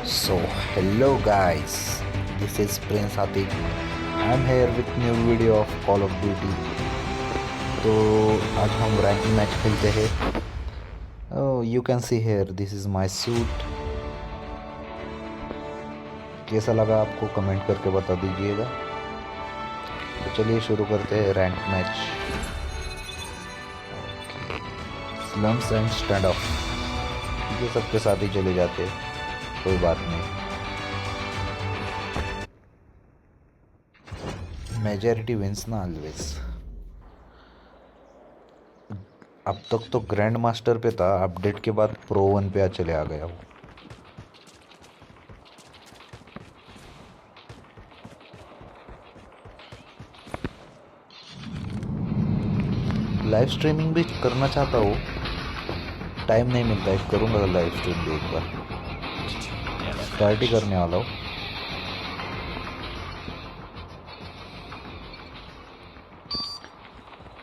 So hello guys, this is Prince Atik. I'm here with new video of Call of Duty. तो आज हम rank match खेलते हैं. Oh, you can see here, this is my suit. कैसा लगा आपको comment करके बता दीजिएगा. तो चलिए शुरू करते हैं rank match. Slums end stand of, ये सबके साथ ही चले जाते हैं, कोई बात नहीं. मेजॉरिटी विंस ना ऑलवेज. अब तक तो ग्रैंड मास्टर पे था, अपडेट के बाद प्रो 1 पे चले आ गया वो. लाइव स्ट्रीमिंग भी करना चाहता हूँ, टाइम नहीं मिलता है. करूँगा लाइव स्ट्रीम भी एक बार, स्टार्ट ही करने वाला हूँ.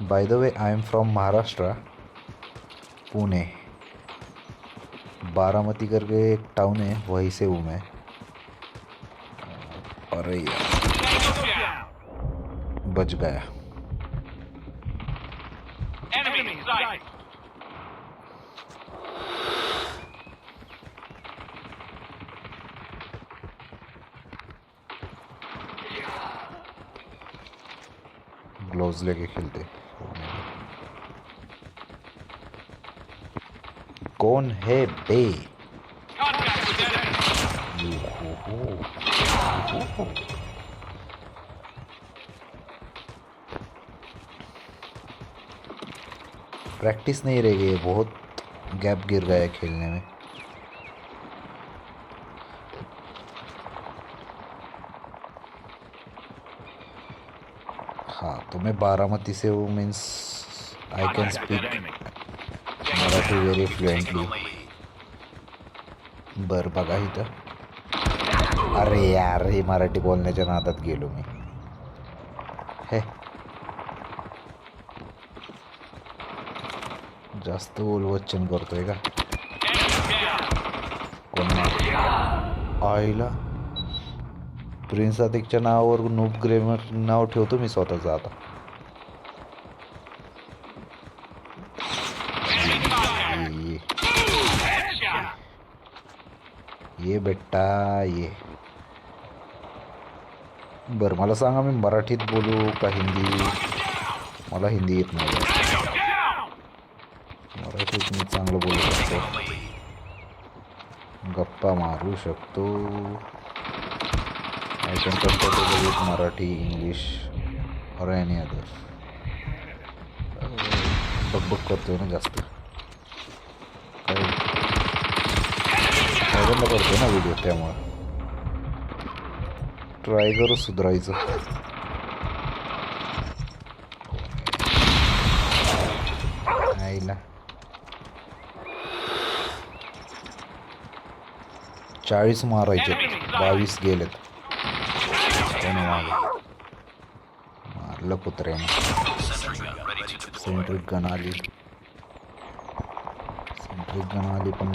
By the way, I am from Maharashtra, Pune. Baramati करके एक टाउन है, वहीं से हूँ मैं. अरे यार, बच गया. ग्लोव्स लेके खेलते. कौन है बे? प्रैक्टिस नहीं रह गई, बहुत गैप गिर गया है खेलने में. हाँ, तो मैं बारामती से हूँ, means I can speak Marathi very fluently. बर बघा इथं. अरे यार, हे मराठी बोलण्याच्या नादात गेलो मी. हे जास्त बोलवच्चन करतोय का कोण? आईला प्रिन्स आतिकच्या नावावर नूब ग्रेमर नाव ठेवतो मी स्वतःचं आता. ये बेटा ये. बरं, मला सांगा, मी मराठीत बोलू का हिंदी? मला हिंदी येत नाही. मराठीत मी चांगलं बोलू शकतो, गप्पा मारू शकतो. I can comfortable with Marathi, English और एनी अदर. बकबक करतोय ना जास्त, पहिल्यांदा करतोय ना व्हिडिओ, त्यामुळे ट्राय करू सुधारायचं. आईला 40 मारायचे, 22 गेलेत. कोणी मारलं कुत्र्याने. सेंट्रिक गन आली, पण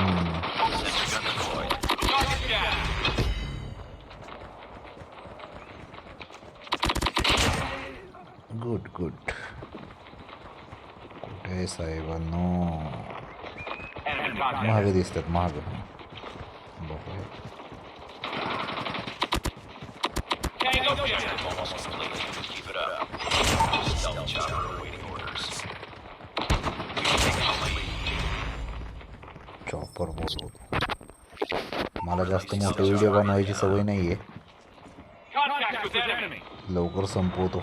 गुड. कुठे साहेबांनो? महाग दिसतात, महाग. बघूया. चॉपर बोलतो. मला जास्त मोठे व्हिडिओ बनवायची सवय नाही आहे, लवकर संपवतो.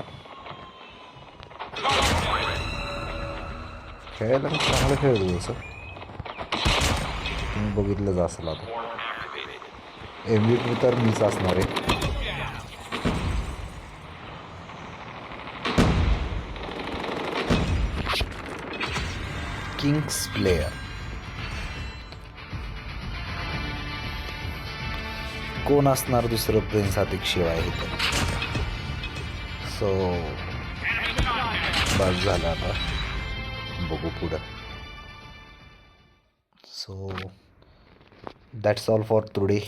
खेळायला मी चांगलं खेळतो तसं, तुम्ही बघितलंच असेल. आता MVP तर मीच असणार आहे. किंग्स प्लेयर कोण असणार दुसरं प्रिन्स आतिक शिवाय इथं. सो बस झालं, आता बघू पुढं. So that's all for today.